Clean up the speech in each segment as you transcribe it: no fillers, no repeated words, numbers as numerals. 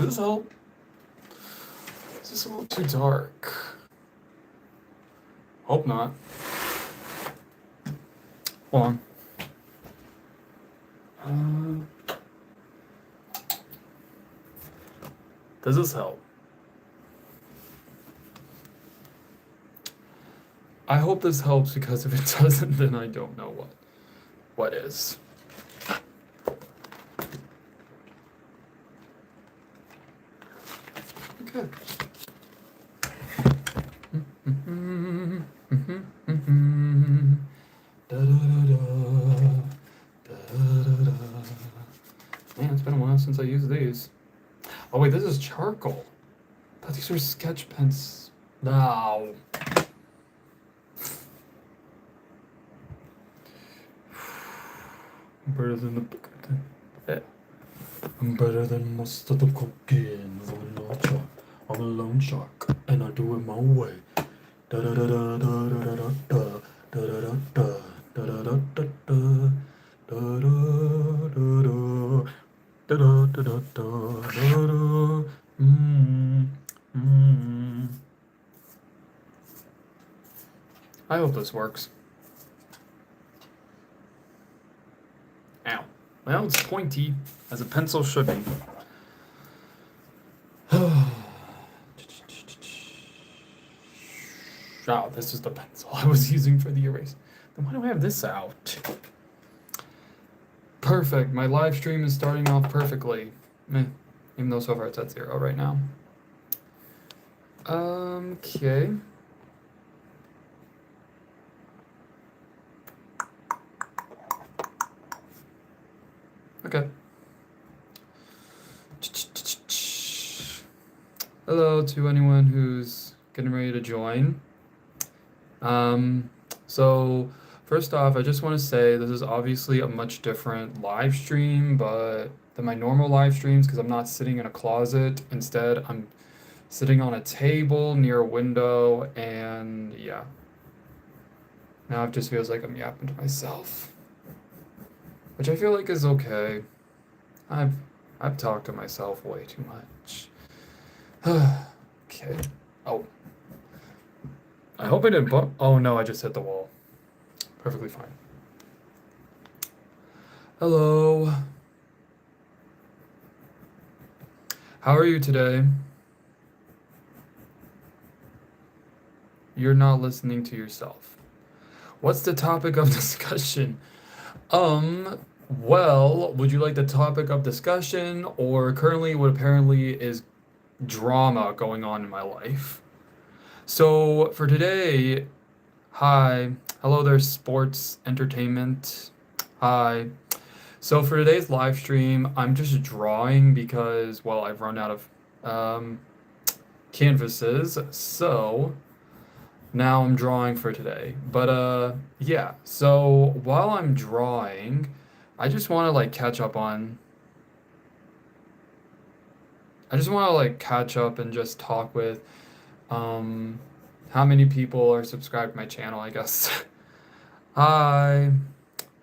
Does this help? Is this a little too dark? Hope not. Hold on. Does this help? I hope this helps, because if it doesn't, then I don't know what is. Okay. Man, it's been a while since I used these. Oh wait, this is charcoal. But these are sketch pens. No. Better than the I'm better than most of the cooking. I'm a lone shark, and I do it my way. Da da da da da da da da da da da da da da da I hope this works. Ow. Well, it's pointy, as a pencil should be. Oh, this is the pencil I was using for the erase. Then why do I have this out? Perfect. My live stream is starting off perfectly. Meh. Even though so far it's at 0 right now. Okay. Okay. Hello to anyone who's getting ready to join. So first off, I just want to say this is obviously a much different live stream, but than my normal live streams, because I'm not sitting in a closet. Instead, I'm sitting on a table near a window, and yeah. Now it just feels like I'm yapping to myself, which I feel like is okay. I've talked to myself way too much. Okay. Oh. I hope I didn't bump. Oh no, I just hit the wall. Perfectly fine. Hello. How are you today? You're not listening to yourself. What's the topic of discussion? Well, would you like the topic of discussion, or currently what apparently is drama going on in my life? So for today, hi, hello there, sports entertainment. Hi. So for today's live stream, I'm just drawing because, well, I've run out of canvases, so now I'm drawing for today. But yeah, so while I'm drawing, I just want to like catch up on. I just want to like catch up and just talk with how many people are subscribed to my channel, I guess. Hi.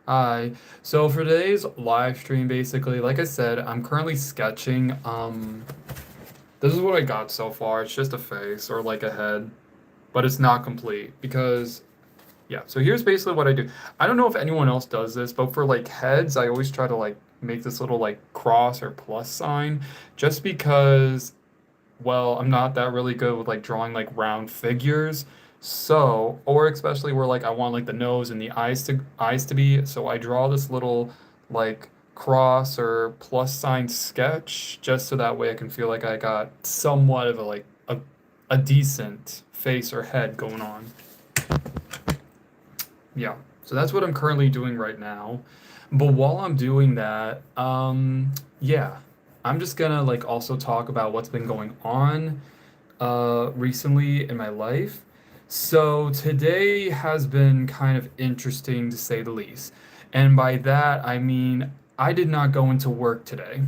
Hi. So for today's live stream, basically, like I said, I'm currently sketching. This is what I got so far. It's just a face or like a head, but it's not complete because, yeah. So here's basically what I do. I don't know if anyone else does this, but for like heads, I always try to like make this little like cross or plus sign, just because, well, I'm not that really good with like drawing like round figures. So, or especially where like I want like the nose and the eyes to be, so I draw this little like cross or plus sign sketch just so that way I can feel like I got somewhat of a like a decent face or head going on. Yeah. So that's what I'm currently doing right now. But while I'm doing that, yeah, I'm just gonna like also talk about what's been going on recently in my life. So today has been kind of interesting to say the least. And by that, I mean I did not go into work today.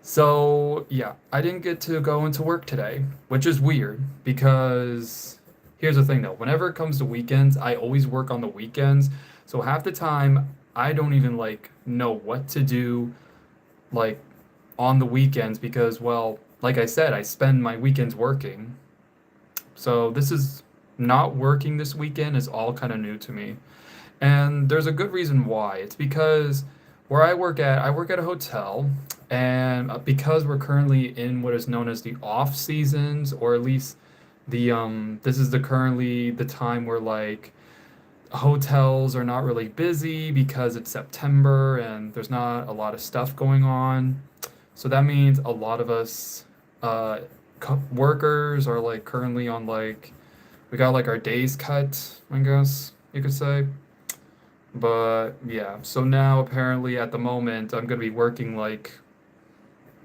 So, yeah, I didn't get to go into work today, which is weird because here's the thing though, whenever it comes to weekends, I always work on the weekends. So half the time I don't even like know what to do like on the weekends because, well, like I said, I spend my weekends working. So this is not working this weekend is all kind of new to me. And there's a good reason why. It's because where I work at a hotel, and because we're currently in what is known as the off seasons, or at least this is the currently the time where like hotels are not really busy because it's September and there's not a lot of stuff going on. So that means a lot of us uh, workers are like currently on like we got like our days cut, I guess you could say. But yeah, so now apparently at the moment I'm gonna be working like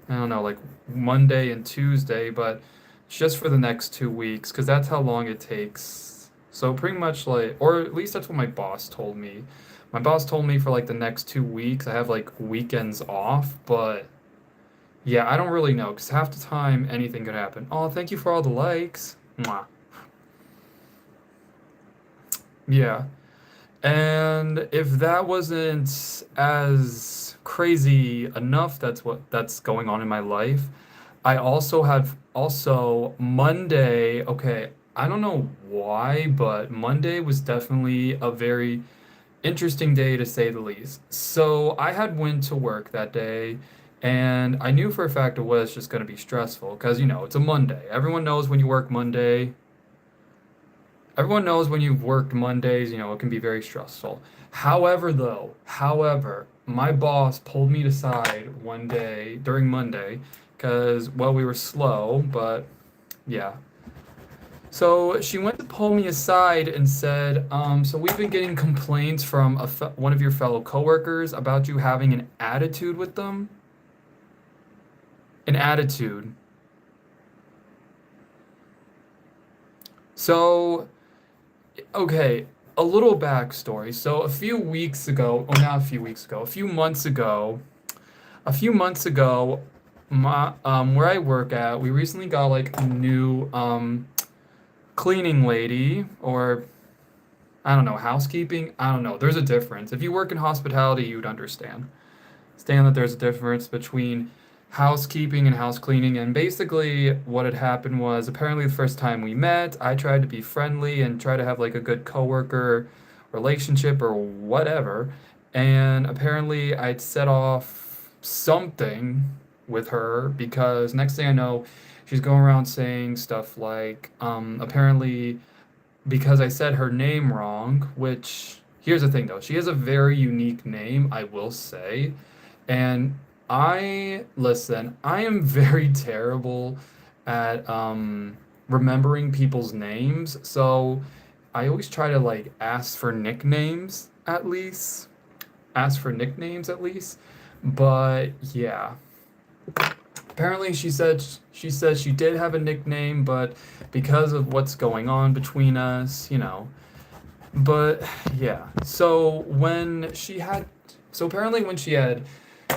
I don't know, like Monday and Tuesday, but just for the next 2 weeks, because that's how long it takes. So pretty much like, or at least that's what my boss told me. My boss told me for like the next 2 weeks I have like weekends off, but yeah, I don't really know, because half the time anything could happen. Oh, thank you for all the likes. Mwah. Yeah. And if that wasn't as crazy enough, that's going on in my life. I also have also Monday. Okay, I don't know why, but Monday was definitely a very interesting day to say the least. So I had went to work that day, and I knew for a fact it was just going to be stressful because it's a Monday. Everyone knows when you've worked Mondays, it can be very stressful. However, my boss pulled me aside one day during Monday because, well, we were slow, but yeah. So she went to pull me aside and said, so we've been getting complaints from one of your fellow coworkers about you having an attitude with them. An attitude. So okay, a little backstory. So a few weeks ago, or not a few weeks ago, a few months ago, where I work at, we recently got like a new cleaning lady, or I don't know, housekeeping. I don't know. There's a difference. If you work in hospitality, you'd understand. Understand that there's a difference between housekeeping and house cleaning. And basically, what had happened was apparently the first time we met, I tried to be friendly and try to have like a good coworker relationship or whatever. And apparently, I'd set off something with her because next thing I know, she's going around saying stuff like, apparently, because I said her name wrong, which here's the thing though, she has a very unique name, I will say. And I am very terrible at remembering people's names. So I always try to like ask for nicknames at least. Ask for nicknames at least. But yeah. Apparently she said she did have a nickname, but because of what's going on between us, but yeah. So apparently when she had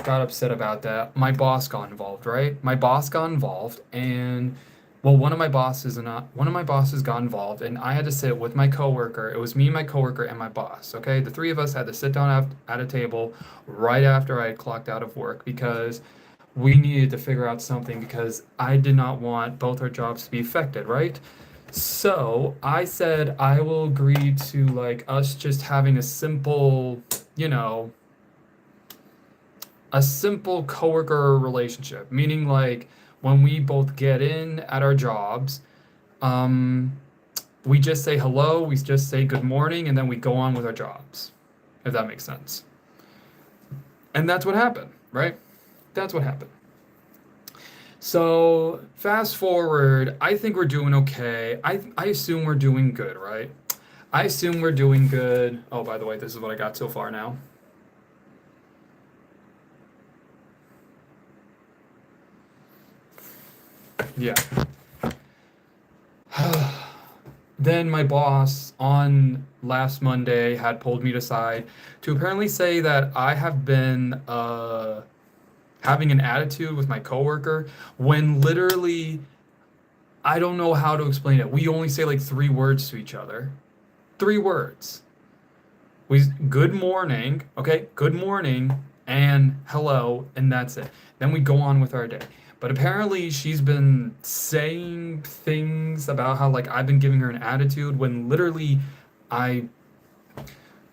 got upset about that, my boss got involved, right? My boss got involved, and well, one of my bosses got involved, and I had to sit with my coworker. It was me, my coworker, and my boss. Okay, the three of us had to sit down at a table right after I had clocked out of work because we needed to figure out something because I did not want both our jobs to be affected, right? So I said I will agree to like us just having you know, a simple coworker relationship, meaning like when we both get in at our jobs, um, we just say hello, we just say good morning, and then we go on with our jobs, if that makes sense. And that's what happened, right? That's what happened. So fast forward, I think we're doing okay. I assume we're doing good, right? I assume we're doing good. Oh, by the way, this is what I got so far now. Yeah. Then my boss on last Monday had pulled me aside to apparently say that I have been having an attitude with my coworker when literally I don't know how to explain it. We only say like 3 words to each other. 3 words. We good morning, okay? Good morning, and hello, and that's it. Then we go on with our day. But apparently she's been saying things about how like I've been giving her an attitude when literally I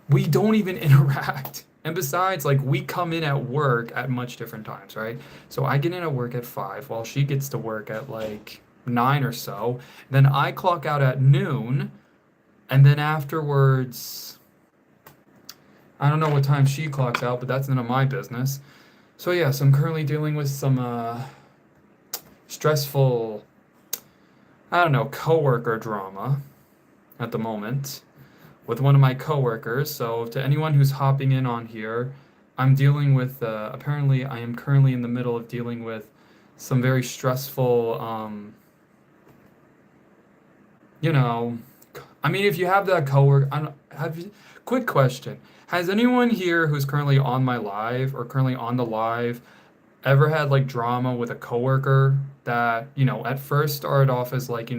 we don't even interact. And besides, like we come in at work at much different times, right? So I get in at work at 5 while she gets to work at like 9 or so. Then I clock out at noon, and then afterwards, I don't know what time she clocks out, but that's none of my business. So yeah, so I'm currently dealing with some stressful, I don't know, coworker drama at the moment with one of my coworkers. So to anyone who's hopping in on here, I'm dealing with apparently I am currently in the middle of dealing with some very stressful you know, I mean, if you have that coworker, I don't, have you, quick question. Has anyone here who's currently on my live or currently on the live ever had like drama with a coworker that, at first started off as like,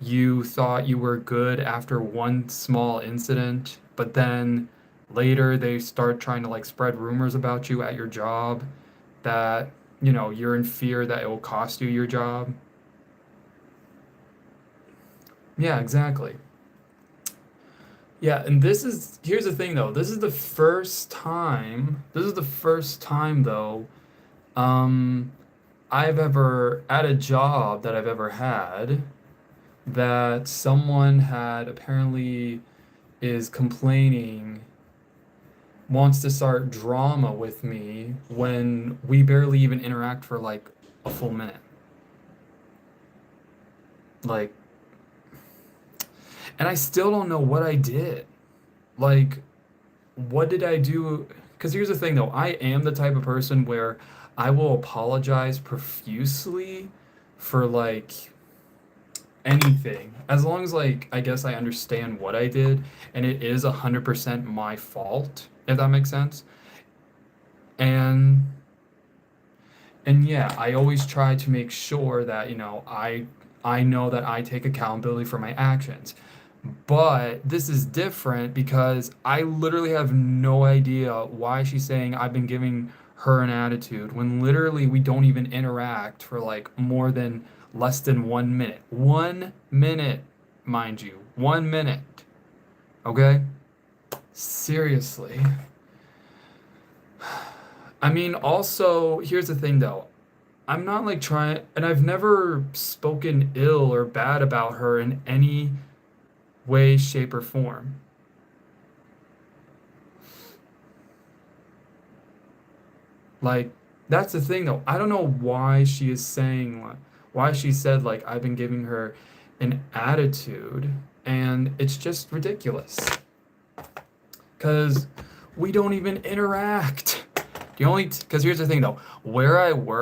you thought you were good after one small incident, but then later they start trying to like spread rumors about you at your job that, you're in fear that it will cost you your job? Yeah, exactly. Yeah, and here's the thing though. This is the first time though, um, I've ever, at a job that I've ever had, that someone had apparently is complaining, wants to start drama with me when we barely even interact for like a full minute. Like, and I still don't know what I did. Like, what did I do? Because here's the thing though, I am the type of person where I will apologize profusely for like anything. As long as like I guess I understand what I did and it is 100% my fault, if that makes sense. And and yeah, I always try to make sure that, I know that I take accountability for my actions. But this is different because I literally have no idea why she's saying I've been giving her an attitude when literally we don't even interact for like more than less than 1 minute. 1 minute, mind you. 1 minute. Okay? Seriously. I mean, also, here's the thing though. I'm not like trying, and I've never spoken ill or bad about her in any way, shape, or form. Like, that's the thing though. I don't know why she is saying, like, why she said, like, I've been giving her an attitude, and it's just ridiculous. Because we don't even interact. Because here's the thing though, because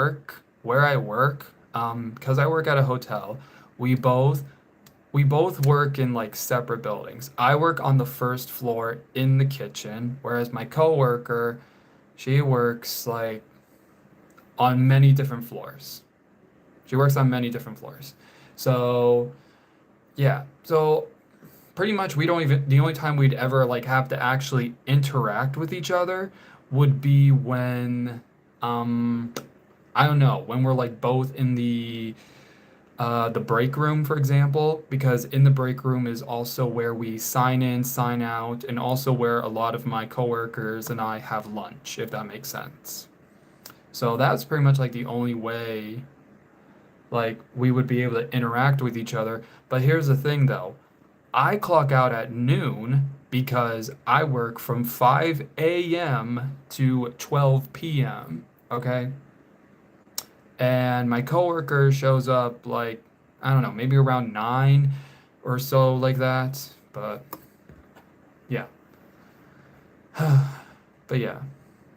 I work at a hotel, we both we both work in like separate buildings. I work on the first floor in the kitchen, whereas my coworker, she works like on many different floors. She works on many different floors. So, yeah. So, pretty much we don't even the only time we'd ever like have to actually interact with each other would be when um I don't know, when we're like both in the break room, for example, because in the break room is also where we sign in, sign out, and also where a lot of my coworkers and I have lunch, if that makes sense. So that's pretty much like the only way like we would be able to interact with each other. But here's the thing though. I clock out at noon because I work from 5 a.m. to 12 p.m. Okay? And my coworker shows up like, I don't know, maybe around 9 or so, like that. But yeah. But yeah,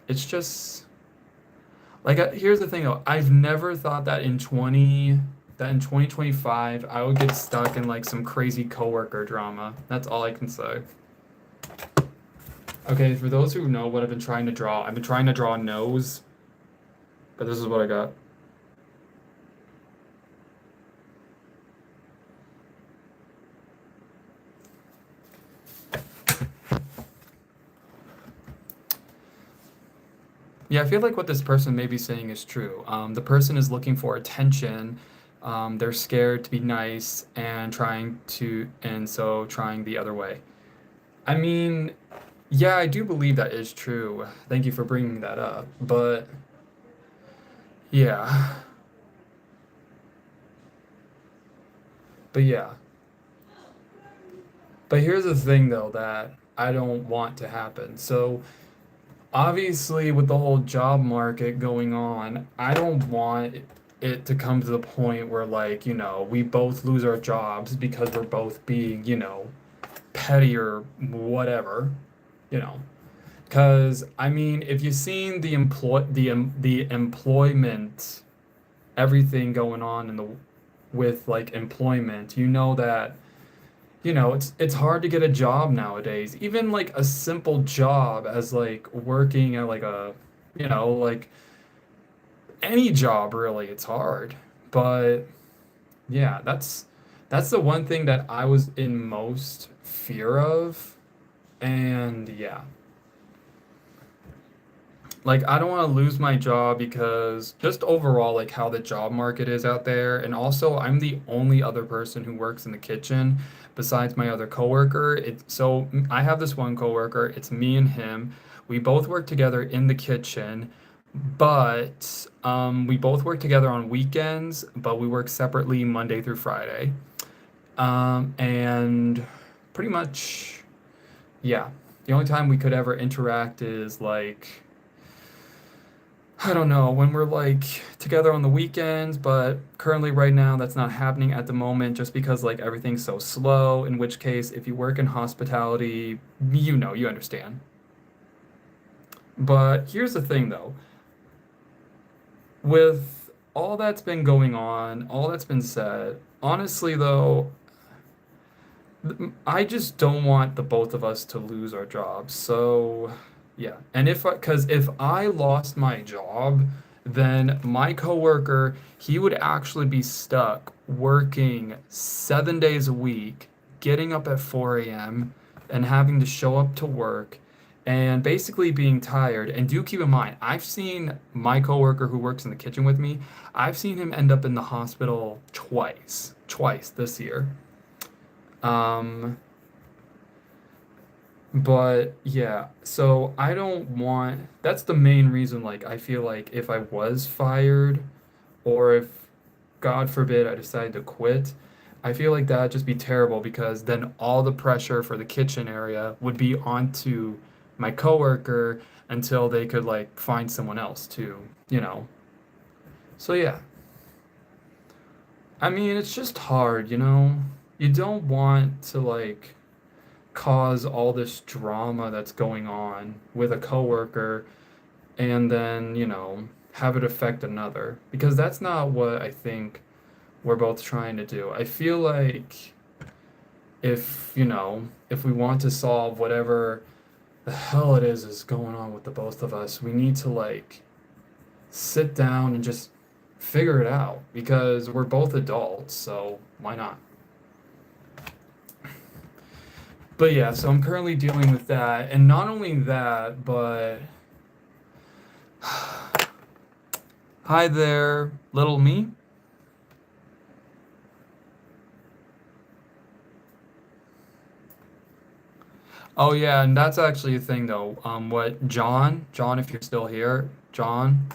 it's just like here's the thing though. I've never thought that in 2025 I would get stuck in like some crazy coworker drama. That's all I can say. Okay, for those who know what I've been trying to draw, I've been trying to draw a nose, but this is what I got. Yeah, I feel like what this person may be saying is true. The person is looking for attention. They're scared to be nice and and so trying the other way. I mean, yeah, I do believe that is true. Thank you for bringing that up. But yeah, but yeah. But here's the thing though that I don't want to happen. So obviously with the whole job market going on, I don't want it to come to the point where like, we both lose our jobs because we're both being, petty or whatever, you know. Cuz I mean, if you've seen the employment everything going on in the with like employment, you know that it's hard to get a job nowadays. Even like a simple job as like working at like like any job really, it's hard. But yeah, that's the one thing that I was in most fear of. And yeah, like I don't want to lose my job because just overall like how the job market is out there, and also I'm the only other person who works in the kitchen besides my other coworker. I have this one coworker, it's me and him. We both work together in the kitchen, but we both work together on weekends, but we work separately Monday through Friday. And pretty much, yeah. The only time we could ever interact is like I don't know, when we're like together on the weekends, but currently right now that's not happening at the moment just because like everything's so slow, in which case if you work in hospitality, you understand. But here's the thing though, with all that's been going on, all that's been said, honestly though, I just don't want the both of us to lose our jobs. So, yeah. And because if I lost my job, then my coworker, he would actually be stuck working 7 days a week, getting up at 4 a.m. and having to show up to work and basically being tired. And do keep in mind, I've seen my coworker who works in the kitchen with me, I've seen him end up in the hospital twice this year. Um, but yeah, so I don't want, that's the main reason, like, I feel like if I was fired or if, God forbid, I decided to quit, I feel like that'd just be terrible because then all the pressure for the kitchen area would be onto my coworker until they could, like, find someone else to, you know. So yeah, I mean, it's just hard, you know? You don't want to, like, cause all this drama that's going on with a coworker and then, have it affect another. Because that's not what I think we're both trying to do. I feel like if we want to solve whatever the hell it is going on with the both of us, we need to like sit down and just figure it out because we're both adults, so why not? But yeah, so I'm currently dealing with that, and not only that, but hi there, little me. Oh yeah, and that's actually a thing though. What John, if you're still here, John.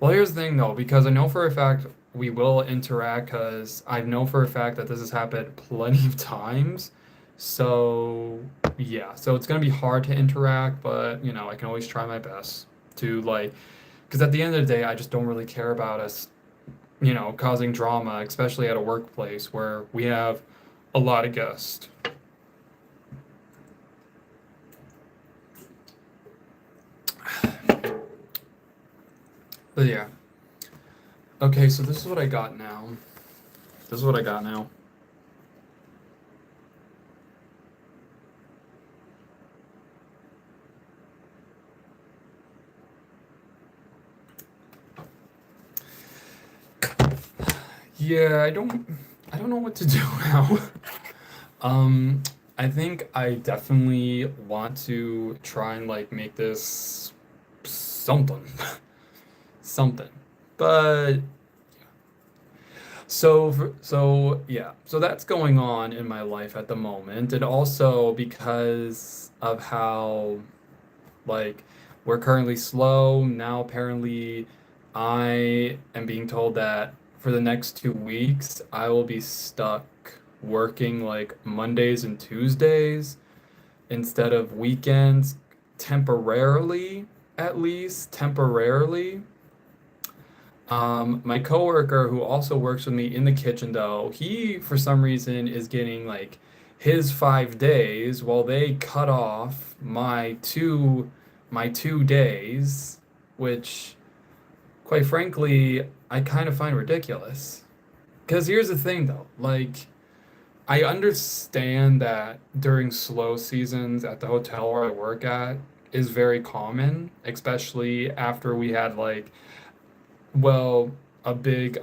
Well, here's the thing though, because I know for a fact we will interact, because I know for a fact that this has happened plenty of times. So yeah, so it's gonna be hard to interact, but I can always try my best to like, because at the end of the day, I just don't really care about us, causing drama, especially at a workplace where we have a lot of guests. But yeah. Okay, so this is what I got now. This is what I got now. Yeah, I don't know what to do now. Um, I think I definitely want to try and like make this something, something. But so yeah, so that's going on in my life at the moment, and also because of how like we're currently slow now. Apparently, I am being told that for the next 2 weeks, I will be stuck working like Mondays and Tuesdays instead of weekends temporarily, at least temporarily. My coworker who also works with me in the kitchen though, he for some reason is getting like his 5 days while they cut off my two days, which quite frankly I kind of find ridiculous. Because here's the thing though, like I understand that during slow seasons at the hotel where I work at is very common, especially after we had like, well, a big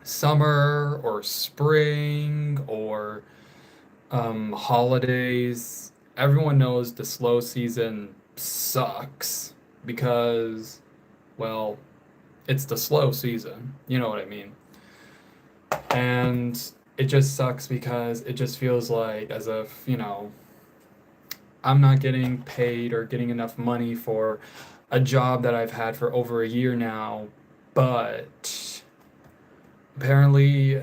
summer or spring or holidays. Everyone knows the slow season sucks because, well, it's the slow season. You know what I mean? And it just sucks because it just feels like as if, I'm not getting paid or getting enough money for a job that I've had for over a year now, but apparently,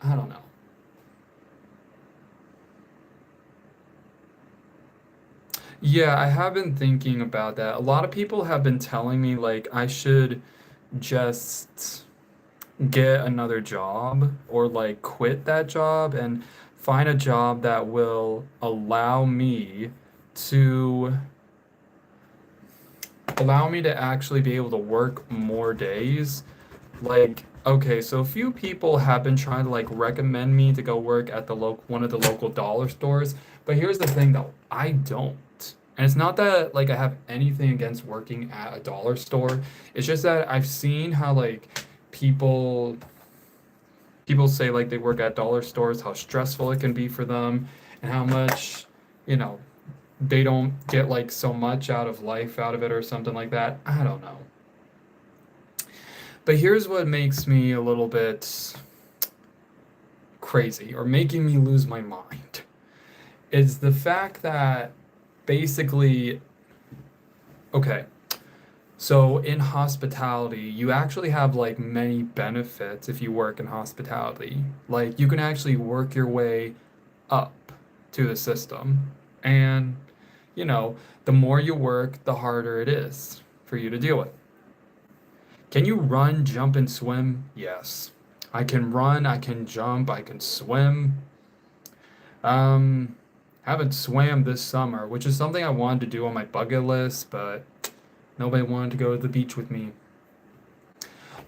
I don't know. Yeah, I have been thinking about that. A lot of people have been telling me like I should just get another job or like quit that job and find a job that will to allow me to actually be able to work more days. Like, okay, so a few people have been trying to like recommend me to go work at the local one of the local dollar stores, but here's the thing though, I don't. And it's not that like I have anything against working at a dollar store. It's just that I've seen how like people people say like they work at dollar stores, how stressful it can be for them, and how much, you know, they don't get like so much out of life out of it or something like that. I don't know. But here's what makes me a little bit crazy or making me lose my mind is the fact that basically, okay, so in hospitality, you actually have like many benefits if you work in hospitality. Like you can actually work your way up to the system. And, you know, the more you work, the harder it is for you to deal with. Can you run, jump, and swim? Yes. I can run, I can jump, I can swim. Um, haven't swam this summer, which is something I wanted to do on my bucket list, but nobody wanted to go to the beach with me.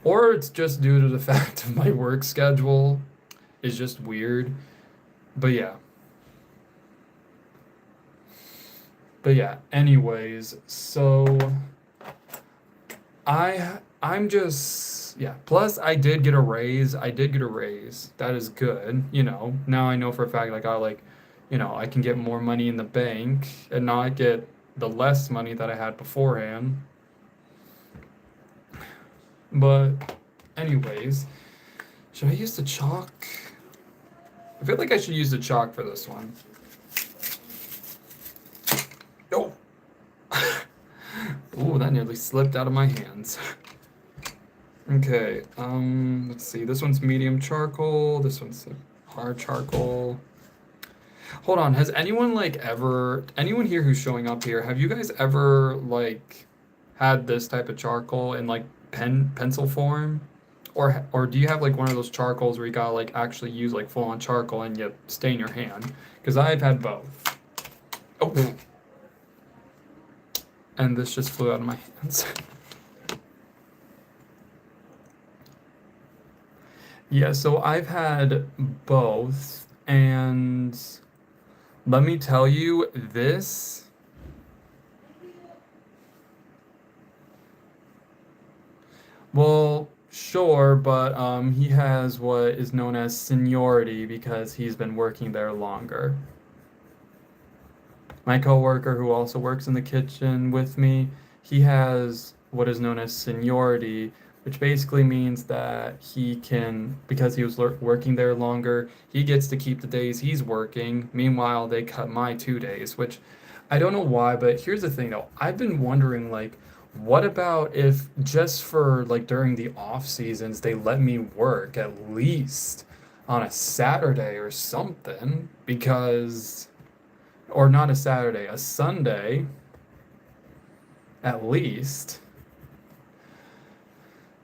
Or it's just due to the fact of my work schedule is just weird. But yeah. But yeah, anyways, so I'm just yeah. Plus, I did get a raise. I did get a raise. That is good. Now I know for a fact like I like, I can get more money in the bank and not get the less money that I had beforehand. But anyways, should I use the chalk? I feel like I should use the chalk for this one. Oh, ooh, that nearly slipped out of my hands. Okay, let's see. This one's medium charcoal. This one's hard charcoal. Hold on. Has anyone here who's showing up here, have you guys ever like had this type of charcoal in like pencil form? Or do you have like one of those charcoals where you gotta like actually use like full on charcoal and you stain your hand? Because I've had both. Oh, and this just flew out of my hands. Yeah, so I've had both, and let me tell you, well, Sure, but he has what is known as seniority because he's been working there longer. My coworker who also works in the kitchen with me, he has what is known as seniority, which basically means that he can, because he was working there longer, he gets to keep the days he's working. Meanwhile, they cut my 2 days, which I don't know why, but here's the thing though. I've been wondering, like, what about if just for like during the off seasons they let me work at least on a Saturday or something? Because, or not a Saturday, a Sunday at least,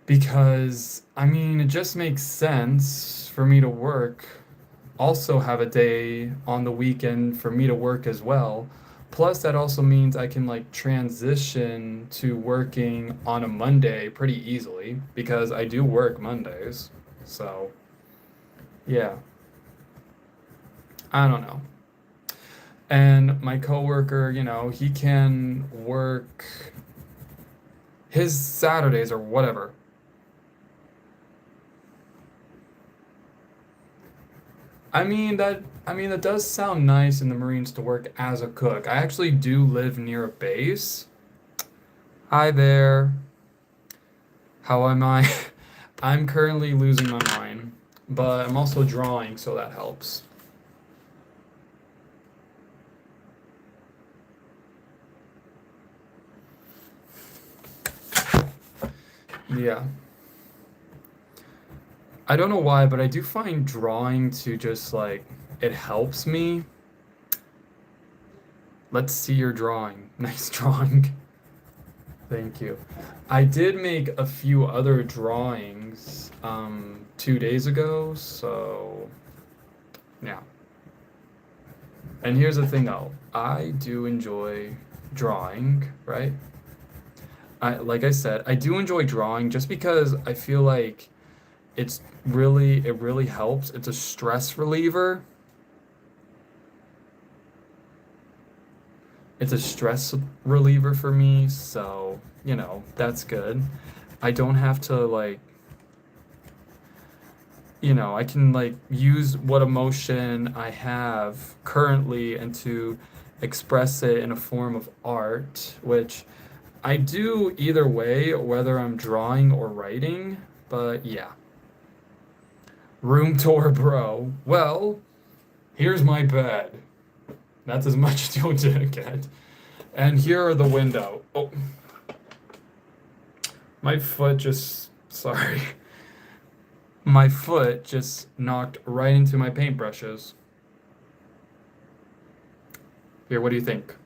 because I mean, it just makes sense for me to work, also have a day on the weekend for me to work as well. Plus, that also means I can like transition to working on a Monday pretty easily because I do work Mondays. So, yeah, I don't know. And my coworker, he can work his Saturdays or whatever. I mean that does sound nice in the Marines to work as a cook. I actually do live near a base. Hi there. How am I? I'm currently losing my mind, but I'm also drawing, so that helps. Yeah. I don't know why, but I do find drawing to just like it helps me. Let's see your drawing. Nice drawing. Thank you. I did make a few other drawings 2 days ago, so yeah. And here's the thing though, I do enjoy drawing, right? Like I said, I do enjoy drawing just because I feel like it really helps. It's a stress reliever. It's a stress reliever for me, so, that's good. I don't have to like, I can like use what emotion I have currently and to express it in a form of art, which I do either way, whether I'm drawing or writing. But yeah, room tour, bro. Well, here's my bed. That's as much as you'll get. And here are the window. Oh, my foot just, sorry. My foot just knocked right into my paintbrushes. Here, what do you think?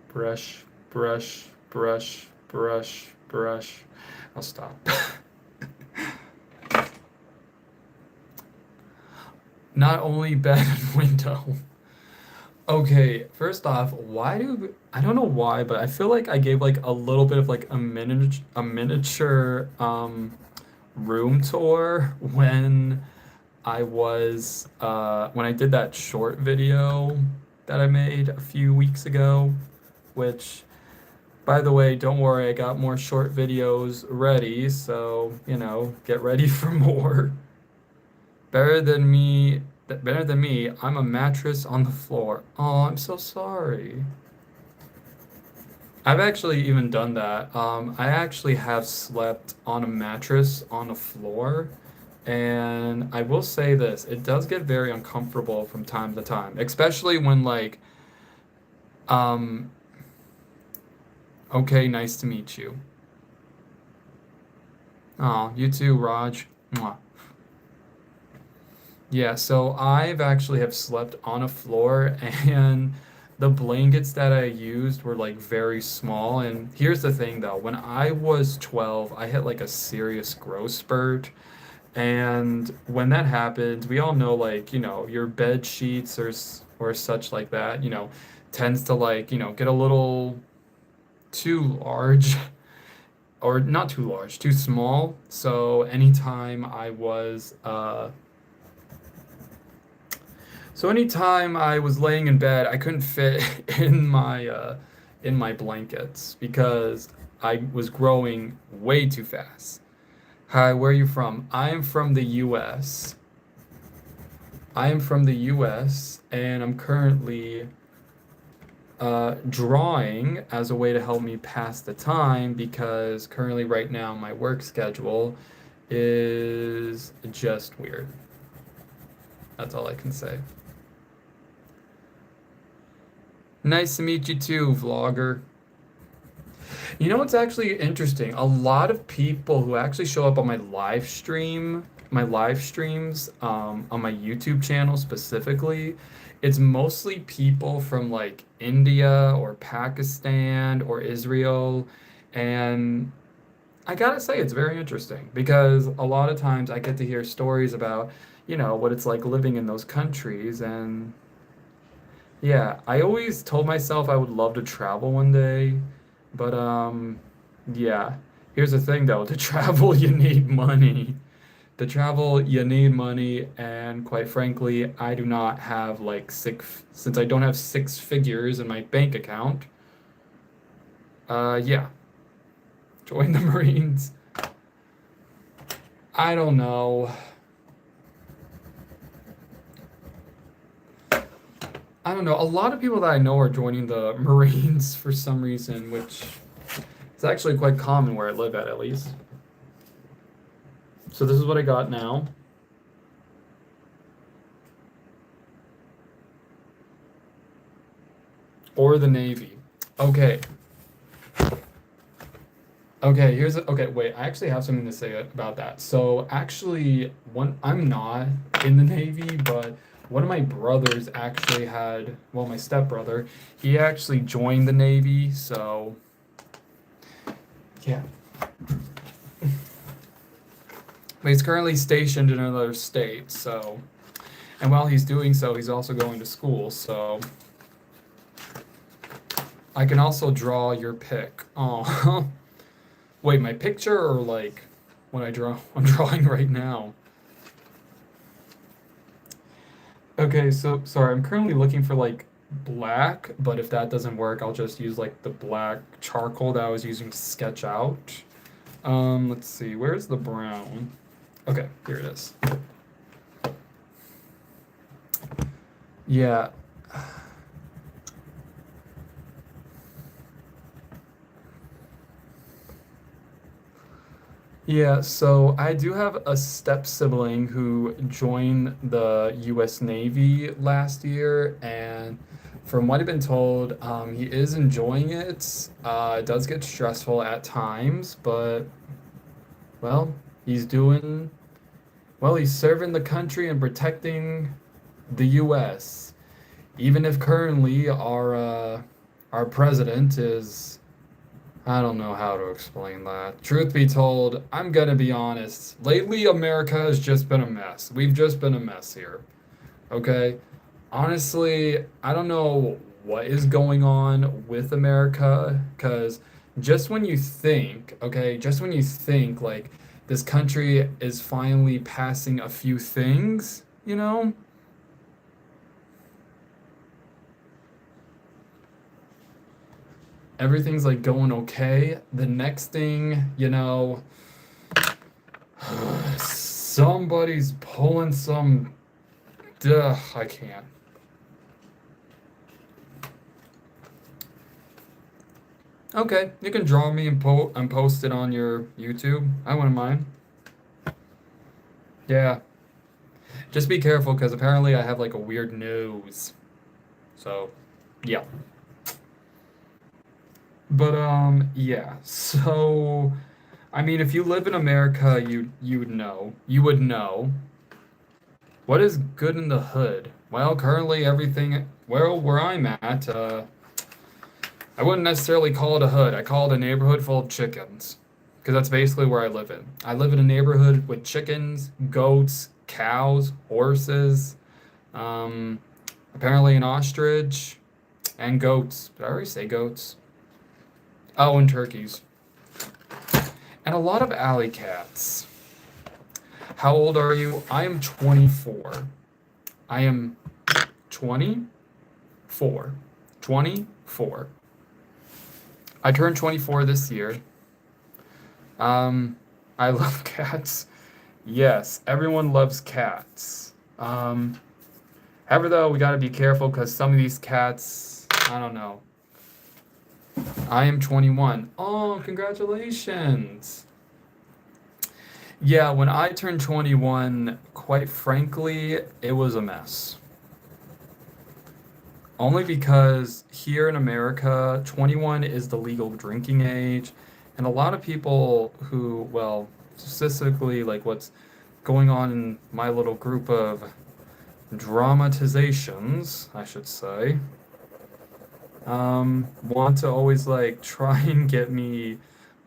Brush, brush, brush, brush, brush. I'll stop. Not only bed and window. Okay, first off, I don't know why, but I feel like I gave like a little bit of like a miniature room tour when I did that short video that I made a few weeks ago, which, by the way, don't worry, I got more short videos ready, so, get ready for more. Better than me, I'm a mattress on the floor. Oh, I'm so sorry. I've actually even done that. I actually have slept on a mattress on the floor, and I will say this, it does get very uncomfortable from time to time, especially when like, um, okay, nice to meet you. Oh, you too, Raj. Mwah. Yeah, so I've actually have slept on a floor and the blankets that I used were like very small. And here's the thing though, when I was 12, I hit like a serious growth spurt. And when that happens, we all know like, your bed sheets or such like that, tends to like, get a little too large or not too large, too small. So anytime I was laying in bed, I couldn't fit in my blankets because I was growing way too fast. Hi, where are you from? I am from the US. I am from the US, and I'm currently drawing as a way to help me pass the time because currently, right now, my work schedule is just weird. That's all I can say. Nice to meet you too, vlogger. You know what's actually interesting? A lot of people who actually show up on my live streams, on my YouTube channel specifically, it's mostly people from like India or Pakistan or Israel. And I gotta say, it's very interesting because a lot of times I get to hear stories about, what it's like living in those countries. And yeah, I always told myself I would love to travel one day, but yeah. Here's the thing though, to travel you need money. To travel you need money, and quite frankly, I do not have like since I don't have six figures in my bank account. Yeah, join the Marines. I don't know. I don't know. A lot of people that I know are joining the Marines for some reason, which is actually quite common where I live at least. So this is what I got now. Or the Navy. Okay. Okay, wait. I actually have something to say about that. So actually, I'm not in the Navy, but one of my brothers actually well, my stepbrother, he actually joined the Navy, so yeah. But he's currently stationed in another state, so, and while he's doing so, he's also going to school, so I can also draw your pic. Oh, wait, my picture or like what I'm drawing right now? Okay, so sorry, I'm currently looking for like black, but if that doesn't work, I'll just use like the black charcoal that I was using to sketch out. Let's see, where's the brown? Okay, here it is. Yeah. Yeah, so I do have a step sibling who joined the US Navy last year, and from what I've been told, he is enjoying it. It does get stressful at times, but well, he's doing he's serving the country and protecting the US. Even if currently our president is, I don't know how to explain that. Truth be told, I'm gonna be honest. Lately, America has just been a mess. We've just been a mess here. Okay? Honestly, I don't know what is going on with America, because just when you think like this country is finally passing a few things, everything's like going okay. The next thing, somebody's pulling some. Duh, I can't. Okay, you can draw me and post it on your YouTube. I wouldn't mind. Yeah, just be careful because apparently I have like a weird nose. So, yeah. But yeah. So, I mean, if you live in America, you would know. You would know. What is good in the hood? Well, currently everything, well, where I'm at, I wouldn't necessarily call it a hood. I call it a neighborhood full of chickens. Because that's basically where I live in. I live in a neighborhood with chickens, goats, cows, horses, um, apparently an ostrich, and goats. Did I already say goats? Oh, and turkeys. And a lot of alley cats. How old are you? I am 24. I am 24. 24. I turned 24 this year. Um, I love cats. Yes, everyone loves cats. However, though, we gotta be careful because some of these cats, I don't know. I am 21. Oh, congratulations. Yeah, when I turned 21, quite frankly, it was a mess. Only because here in America, 21 is the legal drinking age, and a lot of people who, well, specifically like what's going on in my little group of dramatizations, I should say, want to always like try and get me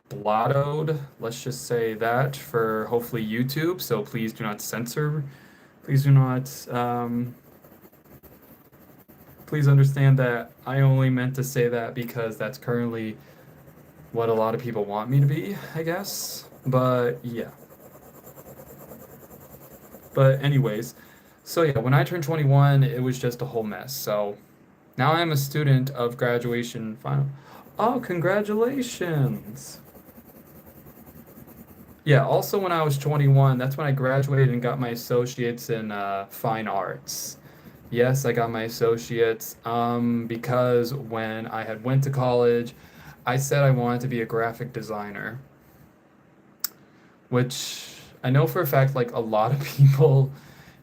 blottoed, let's just say that, for hopefully YouTube. So please do not censor. Please do not. Please understand that I only meant to say that because that's currently what a lot of people want me to be, I guess. But yeah. But anyways, so yeah, when I turned 21, it was just a whole mess. So now I am a student of graduation final. Oh, congratulations. Yeah, also when I was 21, that's when I graduated and got my associates in fine arts. Yes, I got my associates because when I had went to college, I said I wanted to be a graphic designer, which I know for a fact like a lot of people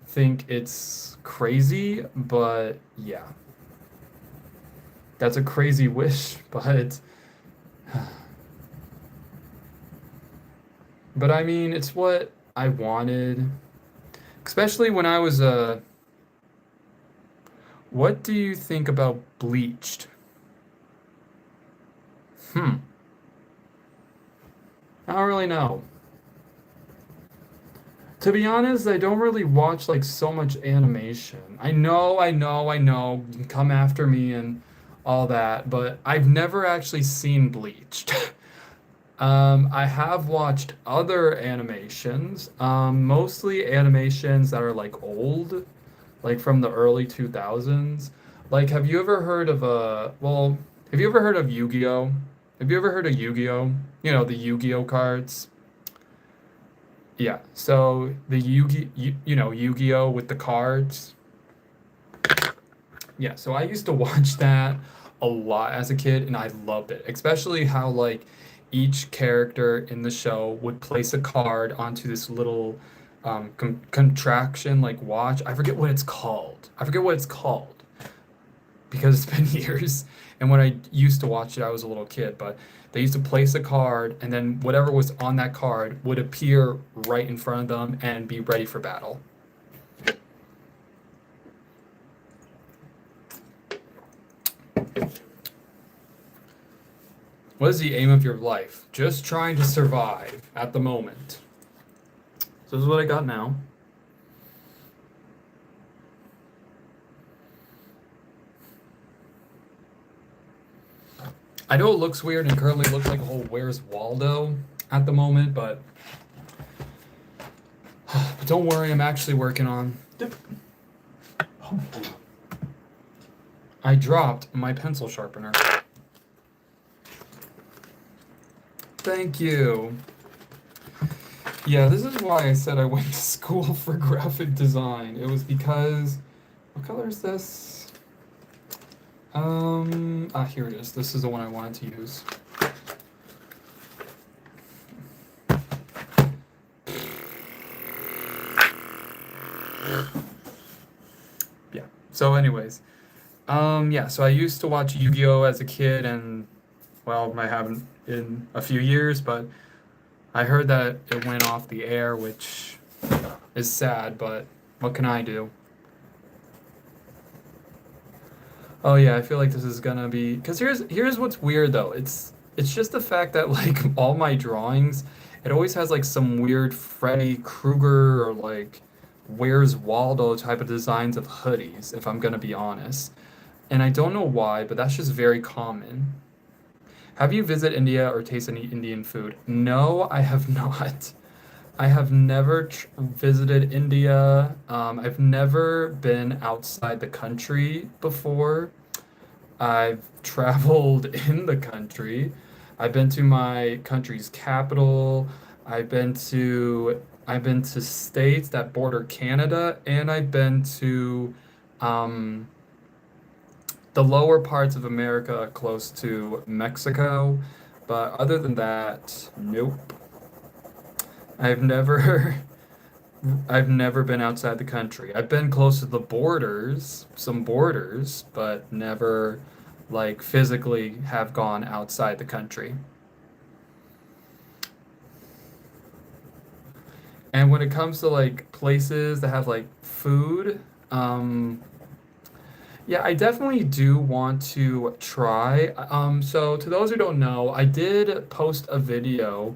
think it's crazy, but yeah, that's a crazy wish, but I mean, it's what I wanted, especially when I was a what do you think about Bleached? Hmm, I don't really know. To be honest, I don't really watch like so much animation. I know, you can come after me and all that, but I've never actually seen Bleached. I have watched other animations, mostly animations that are like old, like from the early 2000s. Like, have you ever heard of Yu-Gi-Oh? Have you ever heard of Yu-Gi-Oh? You know, the Yu-Gi-Oh cards? Yeah, so the Yu-Gi-Oh with the cards. Yeah, so I used to watch that a lot as a kid and I loved it, especially how like each character in the show would place a card onto this little contraction like watch. I forget what it's called. I forget what it's called because it's been years. And when I used to watch it, I was a little kid, but they used to place a card, and then whatever was on that card would appear right in front of them and be ready for battle. What is the aim of your life? Just trying to survive at the moment. So this is what I got now. I know it looks weird and currently looks like a whole Where's Waldo at the moment, but don't worry, I'm actually working on. I dropped my pencil sharpener. Thank you. Yeah, this is why I said I went to school for graphic design. It was because, what color is this? Here it is. This is the one I wanted to use. Yeah. So anyways, yeah, so I used to watch Yu-Gi-Oh as a kid and well, I haven't in a few years, but I heard that it went off the air, which is sad, but what can I do? Oh yeah, I feel like this is gonna be because here's what's weird though. It's just the fact that like all my drawings, it always has like some weird Freddy Krueger or like Where's Waldo type of designs of hoodies, if I'm gonna be honest. And I don't know why, but that's just very common. Have you visited India or tasted any Indian food? No, I have not. I have never visited India. I've never been outside the country before. I've traveled in the country. I've been to my country's capital. I've been to states that border Canada, and I've been to um, the lower parts of America close to Mexico. But other than that, nope. I've never I've never been outside the country. I've been close to the borders, some borders, but never like physically have gone outside the country. And when it comes to like places that have like food, um, yeah, I definitely do want to try. So to those who don't know, I did post a video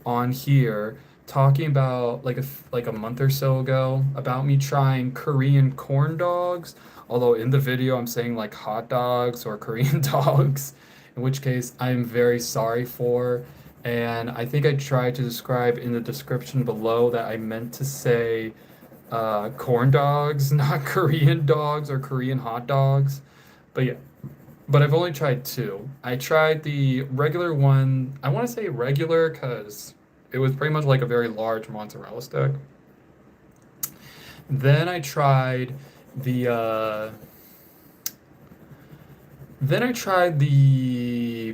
on here talking about like a month or so ago about me trying Korean corn dogs. Although in the video I'm saying like hot dogs or Korean dogs, in which case I am very sorry for. And I think I tried to describe in the description below that I meant to say corn dogs, not Korean dogs or Korean hot dogs. But yeah, but I've only tried two. I tried the regular one. I want to say regular because it was pretty much like a very large mozzarella stick. Then I tried the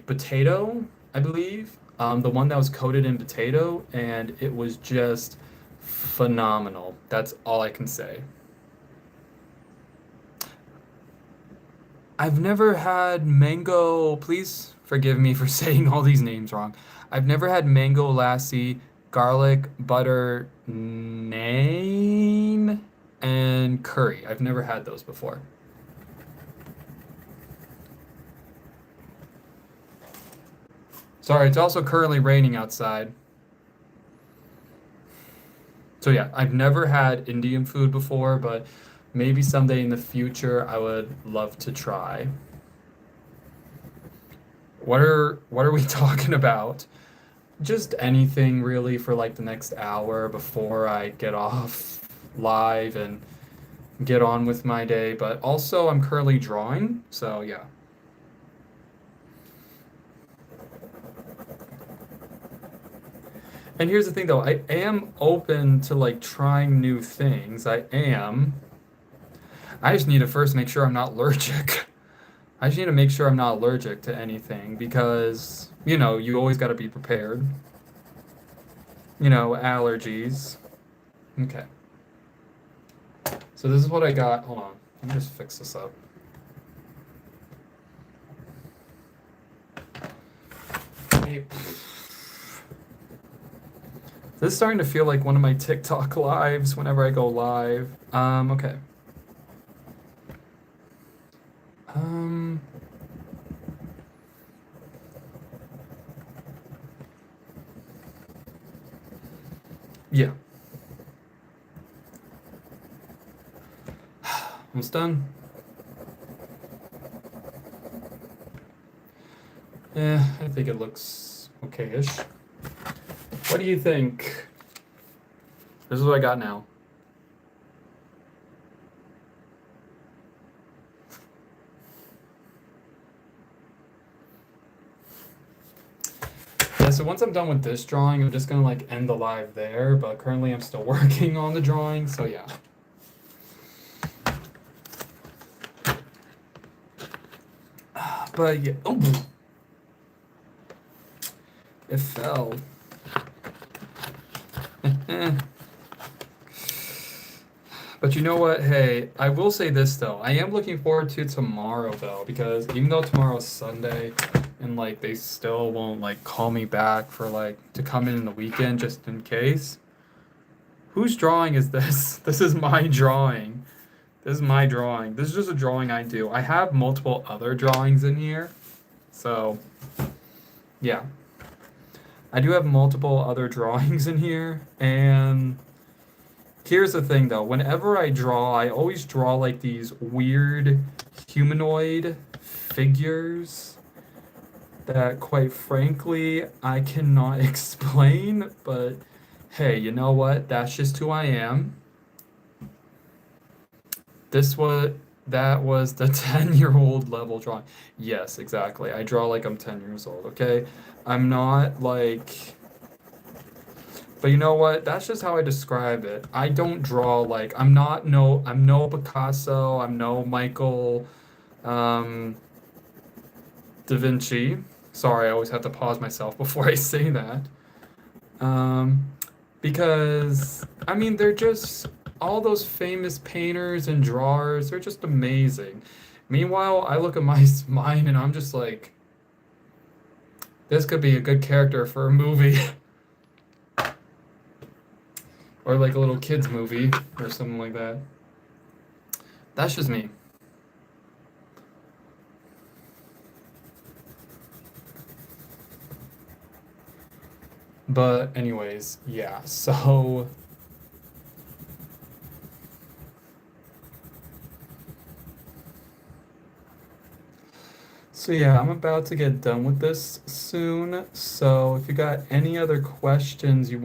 potato, I believe. The one that was coated in potato, and it was just phenomenal. That's all I can say. I've never had mango. Please forgive me for saying all these names wrong. I've never had mango lassi, garlic butter naan, and curry. I've never had those before. Sorry, it's also currently raining outside. So yeah, I've never had Indian food before, but maybe someday in the future I would love to try. What are we talking about? Just anything really for like the next hour before I get off live and get on with my day. But also I'm currently drawing, so yeah. And here's the thing though, I am open to like trying new things. I am. I just need to first make sure I'm not allergic. I just need to make sure I'm not allergic to anything because, you always got to be prepared. Allergies. Okay. So this is what I got. Hold on. Let me just fix this up. Hey, this is starting to feel like one of my TikTok lives whenever I go live. Okay. Um, yeah, almost done. Yeah, I think it looks okay-ish. What do you think? This is what I got now. Yeah, so once I'm done with this drawing, I'm just gonna like end the live there, but currently I'm still working on the drawing, so yeah. But yeah, oh, it fell. But you know what? Hey, I will say this though. I am looking forward to tomorrow though, because even though tomorrow's Sunday and like they still won't like call me back for like to come in the weekend just in case. Whose drawing is this? This is my drawing. This is my drawing. This is just a drawing I do. I have multiple other drawings in here. So, yeah. I do have multiple other drawings in here, and here's the thing though, whenever I draw, I always draw like these weird humanoid figures that quite frankly I cannot explain, but hey, you know what? That's just who I am. This was that was the 10-year-old level drawing. Yes, exactly. I draw like I'm 10 years old, okay? I'm not like But you know what? That's just how I describe it. I don't draw like I'm no Picasso, I'm no Michael um, Da Vinci. Sorry, I always have to pause myself before I say that. Um, because I mean they're just all those famous painters and drawers, they're just amazing. Meanwhile, I look at my mine and I'm just like, this could be a good character for a movie or like a little kids movie or something like that. That's just me. But anyways, yeah. So yeah, I'm about to get done with this soon. So if you got any other questions you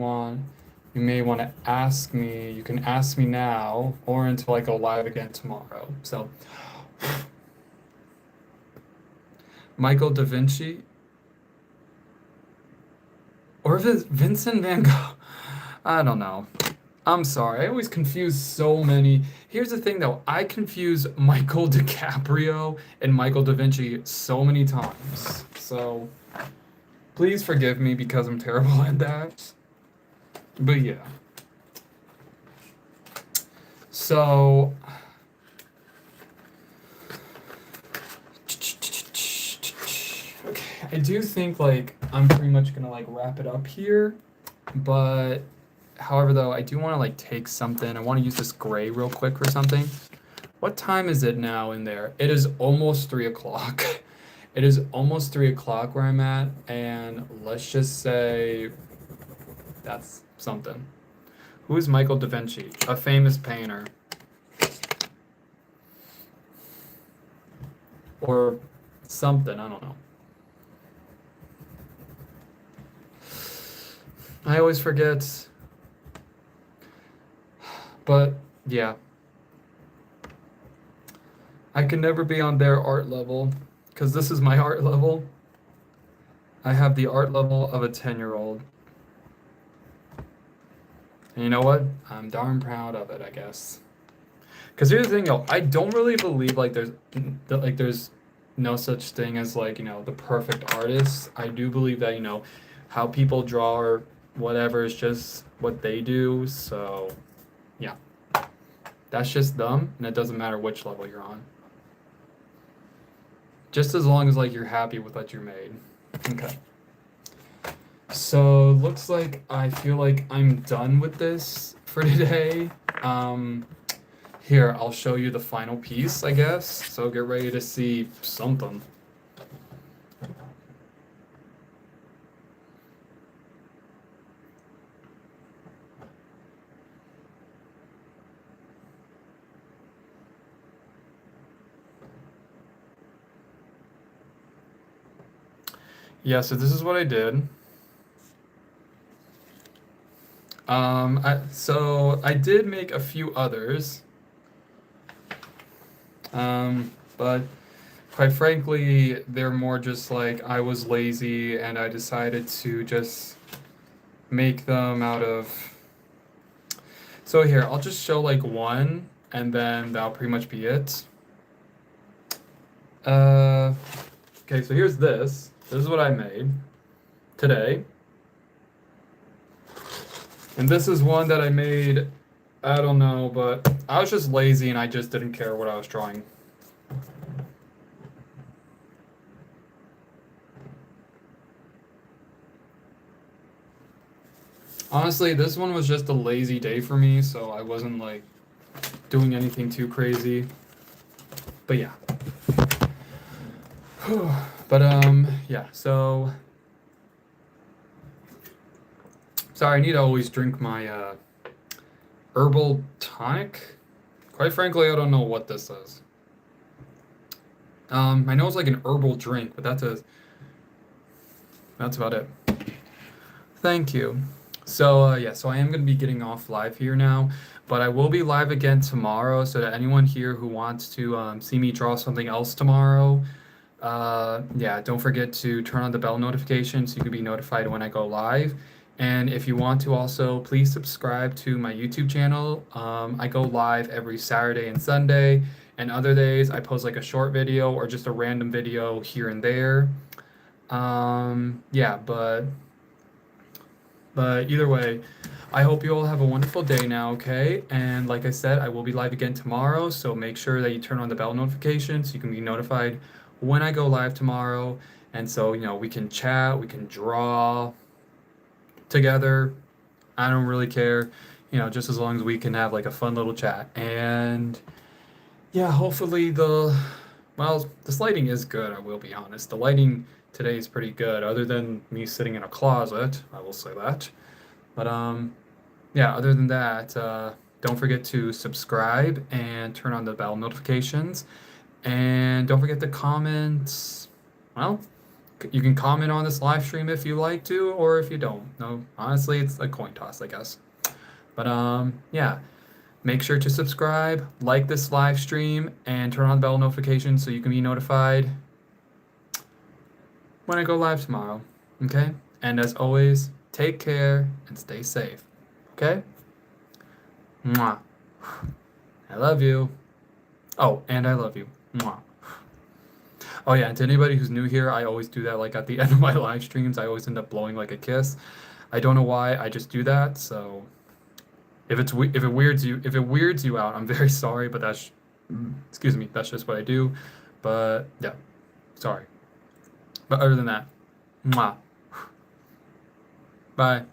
may want to ask me, you can ask me now or until I go live again tomorrow. So Michael da Vinci or Vincent van Gogh. I don't know. I'm sorry. I always confuse so many. Here's the thing though, I confuse Michael DiCaprio and Michael da Vinci so many times. So please forgive me because I'm terrible at that. But yeah. So okay, I do think like I'm pretty much gonna like wrap it up here. But however though, I do want to like take something. I want to use this gray real quick for something. What time is it now in there? It is almost 3 o'clock. It is almost 3 o'clock where I'm at, and let's just say that's something. Who is Michael da Vinci? A famous painter. Or something, I don't know. I always forget. But yeah, I can never be on their art level because this is my art level. I have the art level of a 10-year-old. And you know what? I'm darn proud of it, I guess. Because here's the thing, though, I don't really believe like there's no such thing as like the perfect artist. I do believe that how people draw or whatever is just what they do. So yeah, that's just them, and it doesn't matter which level you're on. Just as long as like you're happy with what you made. Okay. So looks like I feel like I'm done with this for today. Here, I'll show you the final piece, I guess. So get ready to see something. Yeah, so this is what I did. So I did make a few others. But quite frankly, they're more just like I was lazy and I decided to just make them out of. So here, I'll just show like one and then that'll pretty much be it. Okay, so here's this. This is what I made today. And this is one that I made, I don't know, but I was just lazy and I just didn't care what I was drawing. Honestly, this one was just a lazy day for me, so I wasn't like doing anything too crazy. But yeah. But yeah, so sorry, I need to always drink my herbal tonic. Quite frankly, I don't know what this is. I know it's like an herbal drink, but that's about it. Thank you. So yeah, so I am going to be getting off live here now, but I will be live again tomorrow. So that anyone here who wants to see me draw something else tomorrow, yeah, don't forget to turn on the bell notification so you can be notified when I go live. And if you want to also, please subscribe to my YouTube channel. I go live every Saturday and Sunday, and other days I post like a short video or just a random video here and there. Yeah, but either way, I hope you all have a wonderful day now, okay? And like I said, I will be live again tomorrow, so make sure that you turn on the bell notification so you can be notified when I go live tomorrow. And so, we can chat, we can draw together. I don't really care, just as long as we can have like a fun little chat. And yeah, hopefully this lighting is good, I will be honest. The lighting today is pretty good, other than me sitting in a closet, I will say that. But yeah, other than that, don't forget to subscribe and turn on the bell notifications. And don't forget to comment. Well, you can comment on this live stream if you like to, or if you don't. No, honestly, it's a coin toss, I guess. But yeah, make sure to subscribe, like this live stream, and turn on the bell notifications so you can be notified when I go live tomorrow. Okay? And as always, take care and stay safe. Okay? Mwah. I love you. Oh, and I love you. Mwah. Oh yeah, and to anybody who's new here, I always do that like at the end of my live streams. I always end up blowing like a kiss. I don't know why, I just do that. So if it weirds you out, I'm very sorry, but excuse me, that's just what I do. But yeah, sorry. But other than that, mwah. Bye.